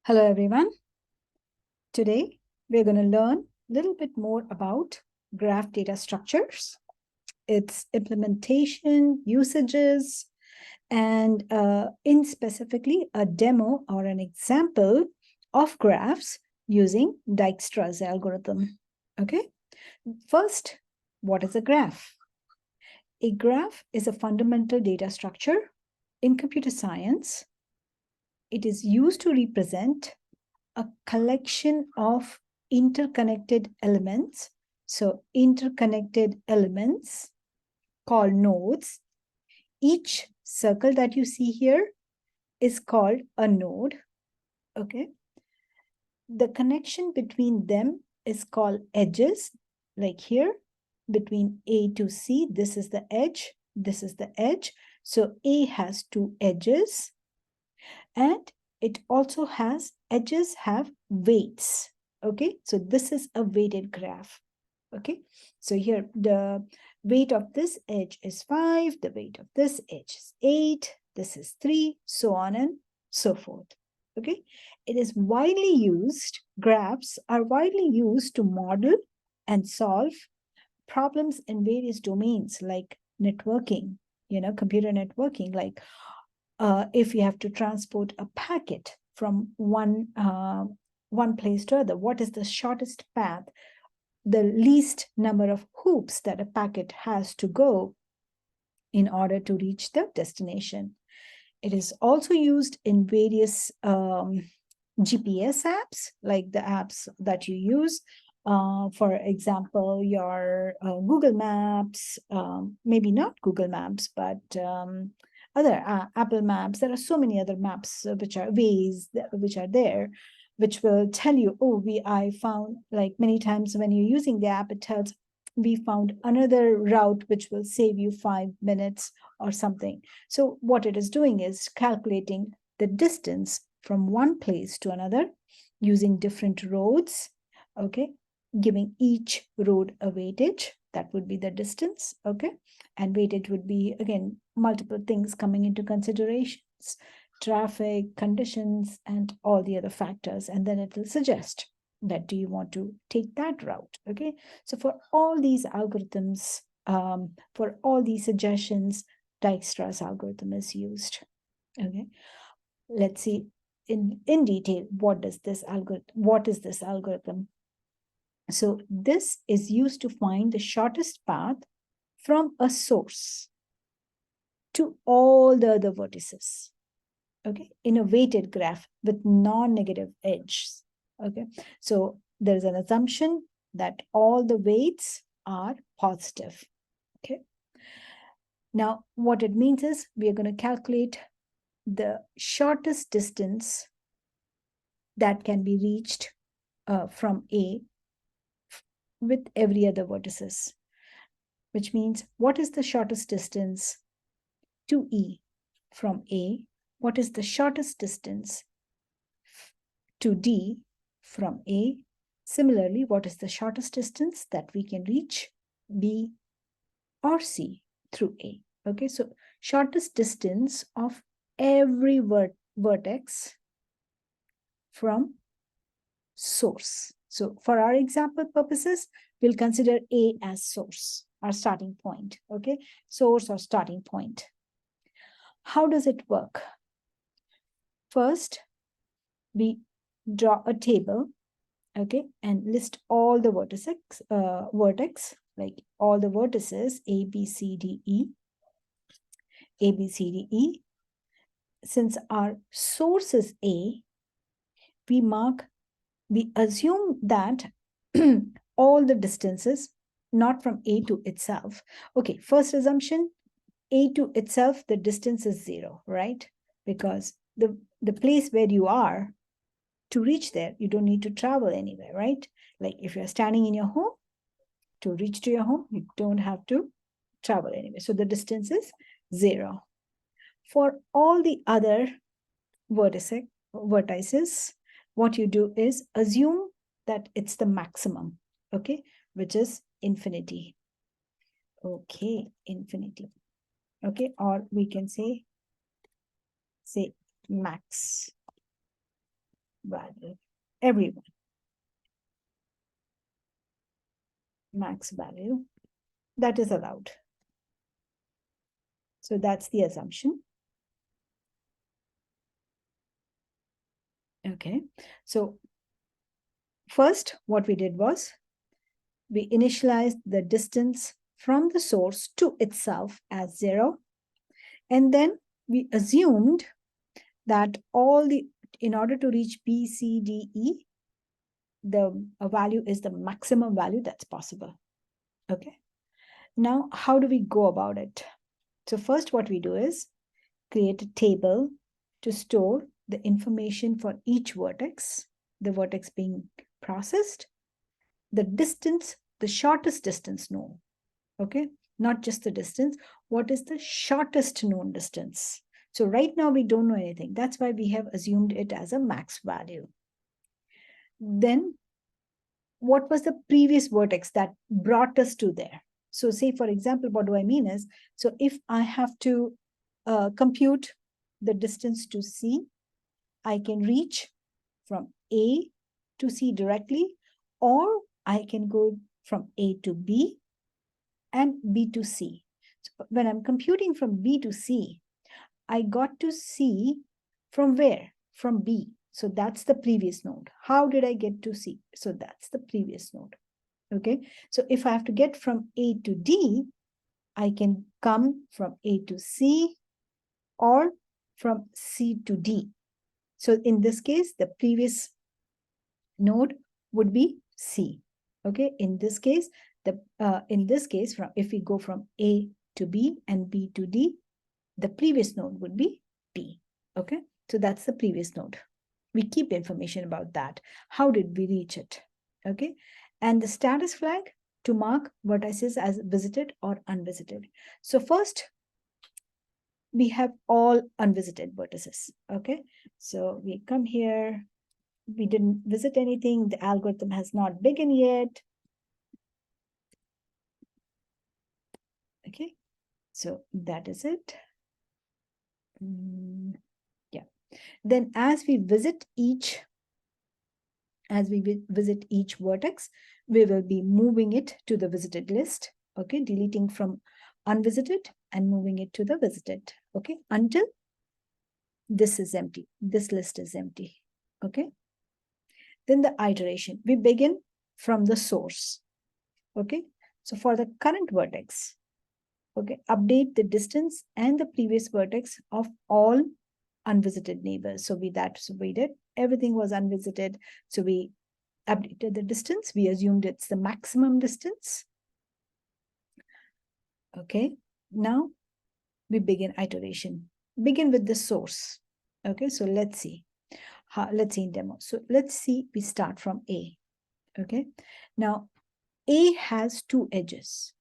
Hello everyone. Today we're going to learn a little bit more about graph data structures, its implementation, usages, and in specifically a demo or an example of graphs using Dijkstra's algorithm. Okay. First, what is a graph? A graph is a fundamental data structure in computer science. It is used to represent a collection of interconnected elements. So interconnected elements called nodes. Each circle that you see here is called a node. Okay. The connection between them is called edges. Like here, between A to C, this is the edge, this is the edge. So A has two edges, and it also has edges have weights. Okay, so this is a weighted graph. Okay, so here the weight of this edge is 5, the weight of this edge is 8, this is 3, so on and so forth. Okay, it is widely used, graphs are widely used to model and solve problems in various domains like networking, computer networking, like if you have to transport a packet from one place to other, what is the shortest path, the least number of hoops that a packet has to go in order to reach the destination. It is also used in various GPS apps, like the apps that you use. For example, your Google Maps, maybe not Google Maps, but other Apple Maps. There are so many other maps which are ways which are there, which will tell you, oh, I found, like many times when you're using the app, it tells we found another route which will save you 5 minutes or something. So what it is doing is calculating the distance from one place to another using different roads, okay, giving each road a weightage. That would be the distance, okay? And weightage would be, again, multiple things coming into considerations, traffic, conditions, and all the other factors. And then it will suggest that do you want to take that route, okay? So for all these algorithms, for all these suggestions, Dijkstra's algorithm is used, okay? Let's see in detail, what is this algorithm? So this is used to find the shortest path from a source to all the other vertices, okay, in a weighted graph with non-negative edges, okay? So there's an assumption that all the weights are positive, okay? Now, what it means is we are going to calculate the shortest distance that can be reached from A with every other vertices, which means what is the shortest distance to E from A? What is the shortest distance to D from A? Similarly, what is the shortest distance that we can reach B or C through A? Okay, so shortest distance of every vertex from source. So for our example purposes, we'll consider A as source, our starting point, okay? Source or starting point. How does it work? First, we draw a table, okay, and list all the vertex, like all the vertices A, B, C, D, E, A, B, C, D, E. Since our source is A, we assume that all the distances, not from A to itself. Okay, first assumption, A to itself, the distance is 0, right? Because the place where you are, to reach there, you don't need to travel anywhere, right? Like if you're standing in your home, to reach to your home, you don't have to travel anywhere. So the distance is 0. For all the other vertices, what you do is assume that it's the maximum, okay, which is infinity. Okay, infinity. Okay, or we can say max. value. Everyone. Max value. That is allowed. So that's the assumption. Okay. So first, what we did was we initialized the distance from the source to itself as 0. And then we assumed that in order to reach B, C, D, E, the value is the maximum value that's possible. Okay. Now, how do we go about it? So first, what we do is create a table to store the information for each vertex, the vertex being processed, the distance, the shortest distance known. Okay, not just the distance. What is the shortest known distance? So right now we don't know anything. That's why we have assumed it as a max value. Then what was the previous vertex that brought us to there? So say, for example, what do I mean is, so if I have to compute the distance to C, I can reach from A to C directly, or I can go from A to B and B to C. So when I'm computing from B to C, I got to C from where? From B. So that's the previous node. How did I get to C? So that's the previous node. Okay. So if I have to get from A to D, I can come from A to C or from C to D. So in this case, the previous node would be C. Okay. In this case, if we go from A to B and B to D, the previous node would be D. Okay. So that's the previous node. We keep information about that. How did we reach it? Okay. And the status flag to mark vertices as visited or unvisited. So first, we have all unvisited vertices. Okay. So we come here. We didn't visit anything. The algorithm has not begun yet. Okay. So that is it. Yeah. Then as we visit each vertex, we will be moving it to the visited list. Okay. Deleting from unvisited and moving it to the visited. Okay. Until this is empty. This list is empty. Okay. Then the iteration. We begin from the source. Okay. So for the current vertex, okay, update the distance and the previous vertex of all unvisited neighbors. So we did. Everything was unvisited. So we updated the distance. We assumed it's the maximum distance. Okay. Now we begin iteration. Begin with the source. Okay. So let's see. Let's see in demo. So let's see. We start from A. Okay. Now A has two edges.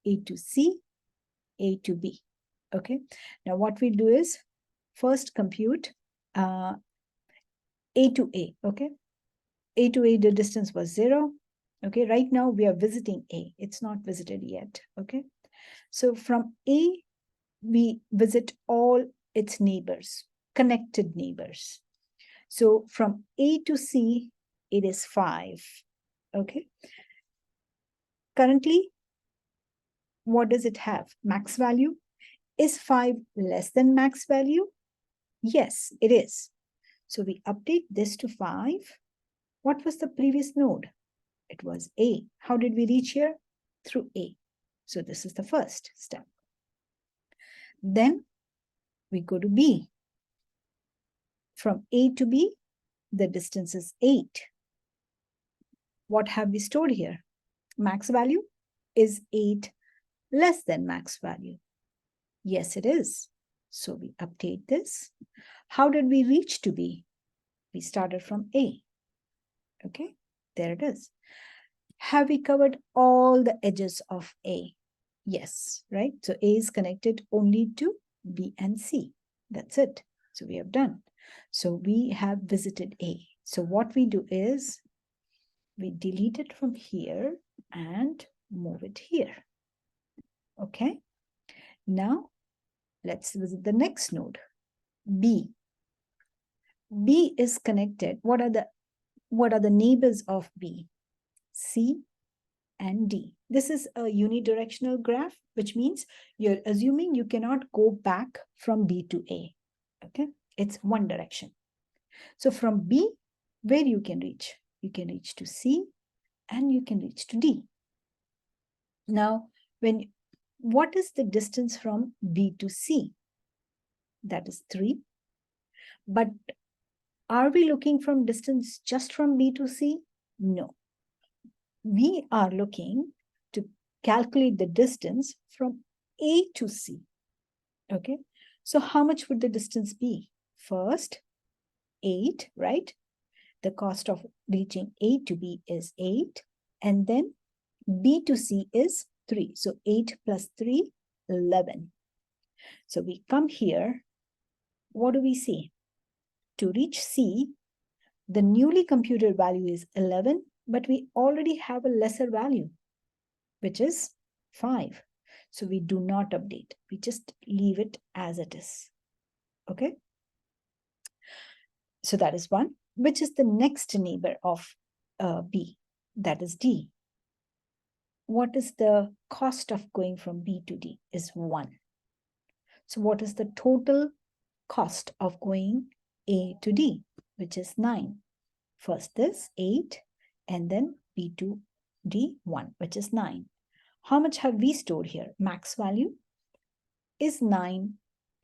A to C, A to B. Okay. Now what we do is first compute A to A. Okay. A to A, the distance was 0. Okay. Right now we are visiting A. It's not visited yet. Okay. So from A, we visit all its neighbors, connected neighbors. So from A to C, it is 5. Okay. Currently, what does it have? Max value. Is 5 less than max value? Yes, it is. So we update this to 5. What was the previous node? It was A. How did we reach here? Through A. So this is the first step. Then we go to B. From A to B, the distance is 8. What have we stored here? Max value. Is 8 less than max value? Yes, it is. So we update this. How did we reach to B? We started from A. Okay, there it is. Have we covered all the edges of A? Yes, right? So A is connected only to B and C. That's it. So we have done. So we have visited A. So what we do is we delete it from here and move it here. Okay. Now let's visit the next node, B. B is connected. What are the neighbors of B? C and D. This is a unidirectional graph, which means you're assuming you cannot go back from B to A. Okay, it's one direction. So from B, where you can reach? You can reach to C and you can reach to D. Now, what is the distance from B to C? That is 3. But are we looking from distance just from B to C? No. We are looking to calculate the distance from A to C. Okay, so how much would the distance be? First, 8, right? The cost of reaching A to B is 8, and then B to C is 3. So 8 plus 3, 11. So we come here. What do we see? To reach C, the newly computed value is 11, but we already have a lesser value, which is 5. So we do not update. We just leave it as it is. Okay? So that is 1. Which is the next neighbor of B? That is D. What is the cost of going from B to D? Is 1. So what is the total cost of going A to D, which is 9? First this 8, and then B to D 1, which is 9. How much have we stored here? Max value. Is 9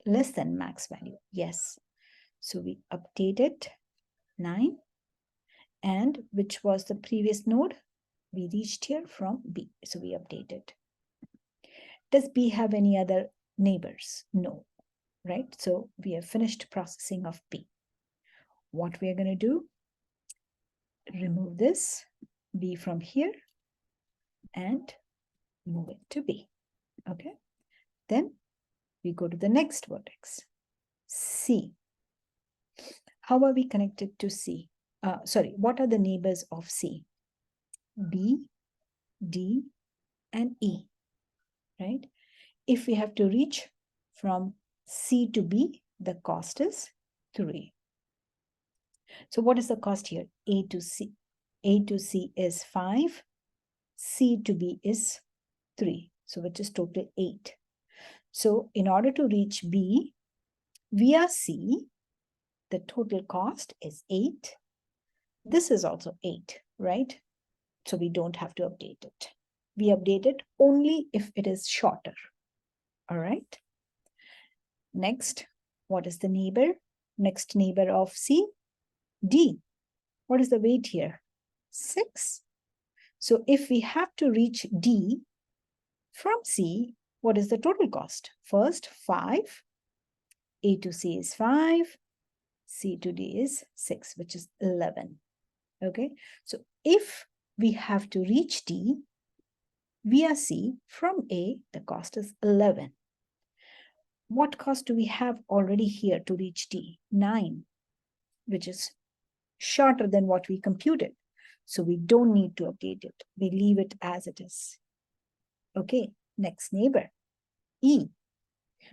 less than max value? Yes. So we updated 9. And which was the previous node? We reached here from B. So we updated. Does B have any other neighbors? No. Right? So we have finished processing of B. What we are going to do? Remove this B from here and move it to B. Okay. Then we go to the next vertex, C. How are we connected to C? What are the neighbors of C? B, D, and E, right? If we have to reach from C to B, the cost is 3. So what is the cost here? A to C. A to C is 5. C to B is 3. So which is total 8. So in order to reach B via C, the total cost is 8. This is also 8, right? So we don't have to update it. We update it only if it is shorter. All right. Next, what is the neighbor? Next neighbor of C? D. What is the weight here? 6. So if we have to reach D from C, what is the total cost? First, 5. A to C is 5. C to D is 6, which is 11. Okay. So if we have to reach D via C from A, the cost is 11. What cost do we have already here to reach D? 9, which is shorter than what we computed. So we don't need to update it. We leave it as it is. Okay, next neighbor, E.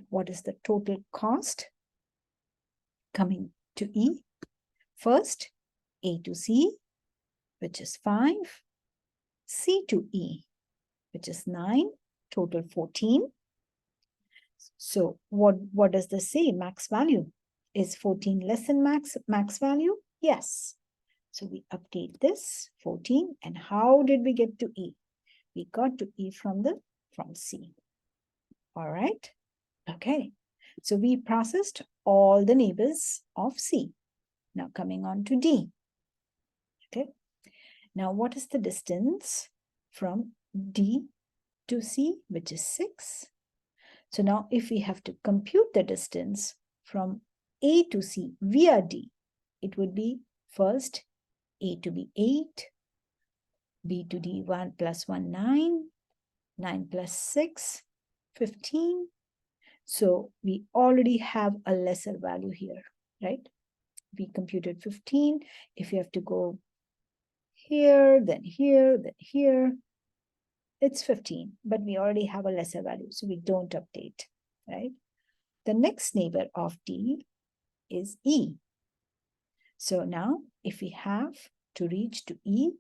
What is the total cost coming to E? First, A to C, which is 5. C to E, which is 9, total 14. So what does this say? Max value. Is 14 less than max value? Yes. So we update this 14. And how did we get to E? We got to E from C. All right. Okay. So we processed all the neighbors of C. Now coming on to D. Okay. Now what is the distance from D to C, which is 6? So now if we have to compute the distance from A to C via D, it would be first A to B 8, B to D 1 plus 1, 9, 9 plus 6, 15. So we already have a lesser value here, right? We computed 15. If you have to go here, then here, then here, it's 15, but we already have a lesser value, so we don't update, right? The next neighbor of D is E. So now if we have to reach to E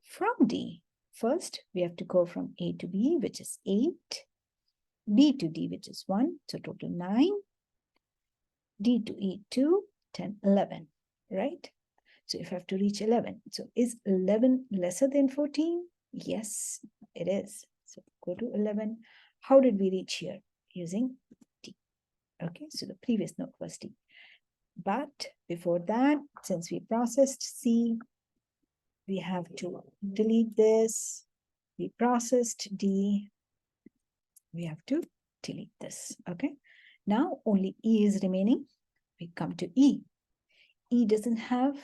from D, first we have to go from A to B, which is 8, B to D, which is 1, so total 9, D to E 2, 10, 11, right? So if I have to reach 11, so is 11 lesser than 14? Yes, it is. So go to 11. How did we reach here? Using D. Okay, so the previous node was D. But before that, since we processed C, we have to delete this. We processed D. We have to delete this. Okay, now only E is remaining. We come to E. E doesn't have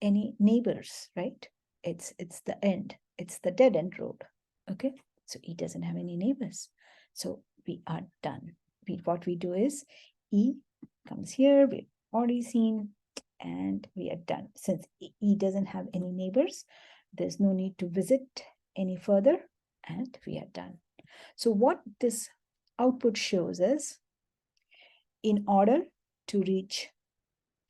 any neighbors, right? It's the end. It's the dead end road. Okay, so E doesn't have any neighbors. So we are done. What we do is E comes here. We've already seen, and we are done. Since E doesn't have any neighbors, there's no need to visit any further, and we are done. So what this output shows is, in order to reach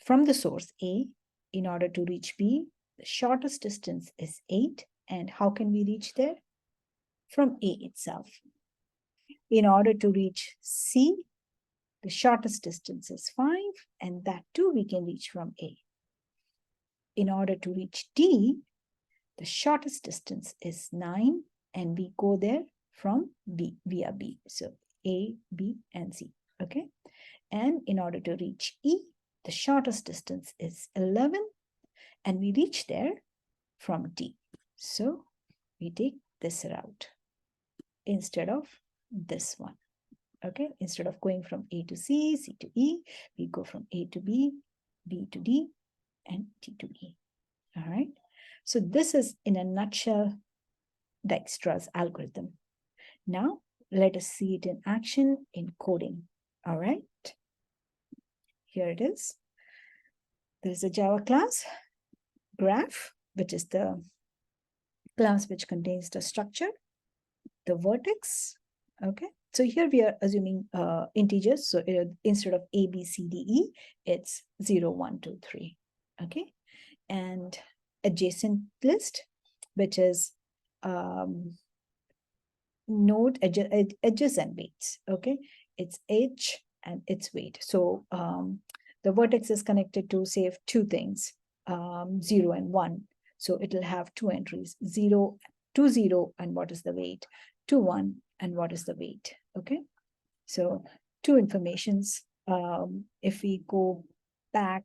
from the source A, in order to reach B, the shortest distance is 8. And how can we reach there? From A itself. In order to reach C, the shortest distance is 5, and that too we can reach from A. In order to reach D, the shortest distance is 9, and we go there from B, via B. So A, B, and C, okay? And in order to reach E, the shortest distance is 11, and we reach there from D. So we take this route instead of this one. Okay, instead of going from A to C, C to E, we go from A to B, B to D, and D to E. All right. So this is, in a nutshell, Dijkstra's algorithm. Now let us see it in action in coding. All right. Here it is. There is a Java class, graph, which is the class which contains the structure, the vertex. Okay, so here we are assuming integers. So instead of A, B, C, D, E, it's 0, 1, 2, 3. Okay, and adjacent list, which is node edges and weights. Okay, it's edge and its weight. So the vertex is connected to, say, two things, 0 and 1. So it'll have two entries, 0 to 0, and what is the weight, to 1, and what is the weight. Okay, so two informations. If we go back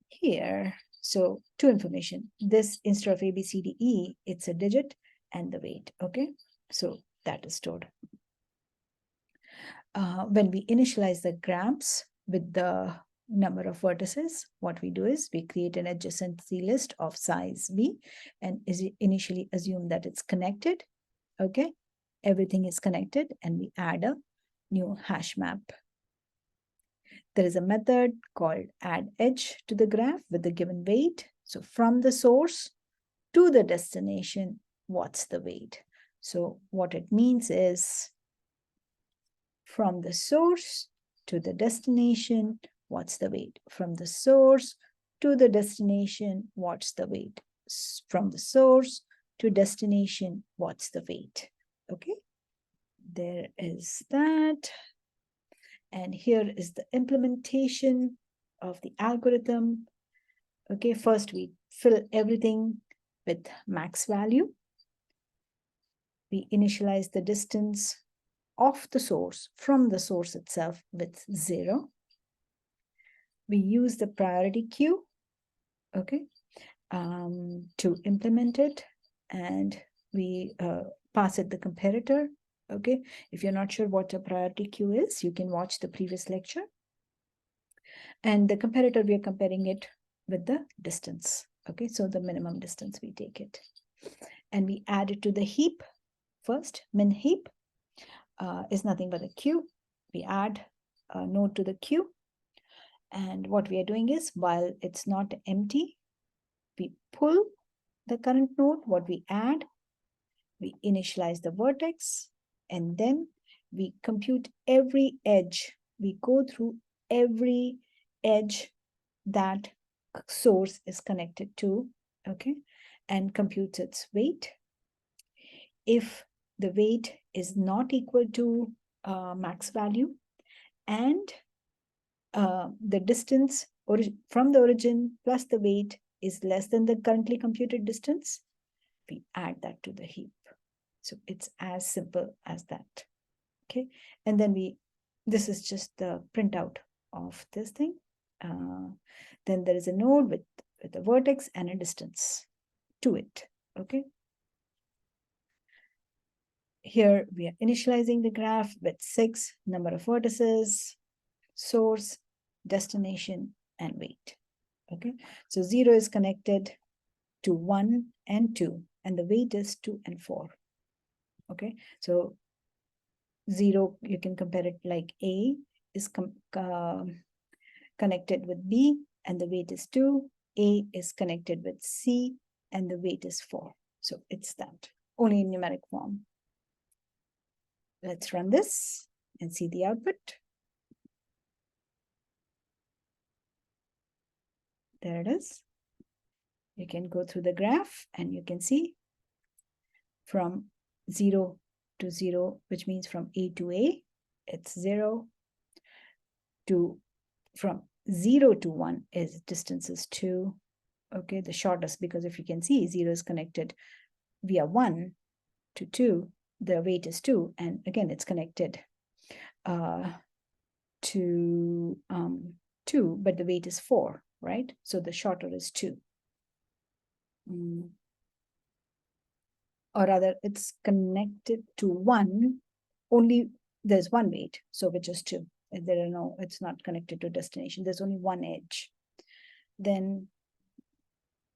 here, so two information, this instead of A, B, C, D, E, it's a digit and the weight. Okay, so that is stored. When we initialize the graphs with the number of vertices, what we do is we create an adjacency list of size B, and initially assume that it's connected. Okay, everything is connected, and we add a new hash map. There is a method called add edge to the graph with the given weight. So from the source to the destination, what's the weight? So what it means is, from the source to the destination, what's the weight? From the source to the destination, what's the weight? From the source to destination, what's the weight? Okay, there is that. And here is the implementation of the algorithm. Okay, first we fill everything with max value. We initialize the distance of the source from the source itself with 0. We use the priority queue, okay, to implement it, and we pass it the comparator. Okay, if you're not sure what a priority queue is, you can watch the previous lecture. And the comparator, we are comparing it with the distance. Okay, so the minimum distance, we take it. And we add it to the heap first. Min heap is nothing but a queue. We add a node to the queue. And what we are doing is, while it's not empty, we pull the current node. What we add, we initialize the vertex, and then we compute every edge. We go through every edge that source is connected to, okay, and computes its weight. If the weight is not equal to max value and the distance from the origin plus the weight is less than the currently computed distance, we add that to the heap. So it's as simple as that. Okay, and then this is just the printout of this thing. Then there is a node with a vertex and a distance to it. Okay. Here we are initializing the graph with 6 number of vertices, source, destination, and weight. Okay, so 0 is connected to 1 and 2, and the weight is 2 and 4. Okay, so 0, you can compare it like A is connected with B, and the weight is 2. A is connected with C, and the weight is 4. So it's that, only in numeric form. Let's run this and see the output. There it is. You can go through the graph and you can see from 0 to 0, which means from A to A, it's 0. To from 0 to 1 is distance is 2. Okay, the shortest, because if you can see 0 is connected via 1 to 2, the weight is 2, and again it's connected to 2, but the weight is 4, right? So the shorter is 2. Or rather, it's connected to 1, only there's one weight, so which is 2. And there are no, it's not connected to destination. There's only one edge. Then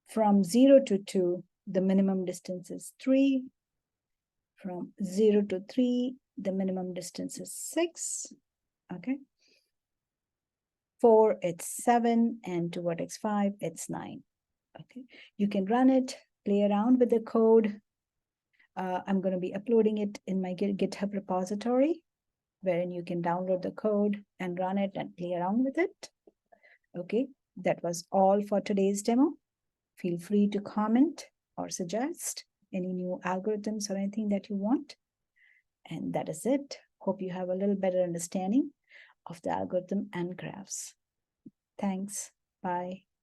from 0 to 2, the minimum distance is 3. From 0 to 3, the minimum distance is 6. Okay. 4, it's 7, and to vertex 5, it's 9. Okay. You can run it, play around with the code. I'm going to be uploading it in my GitHub repository, wherein you can download the code and run it and play around with it. Okay, that was all for today's demo. Feel free to comment or suggest any new algorithms or anything that you want. And that is it. Hope you have a little better understanding of the algorithm and graphs. Thanks. Bye.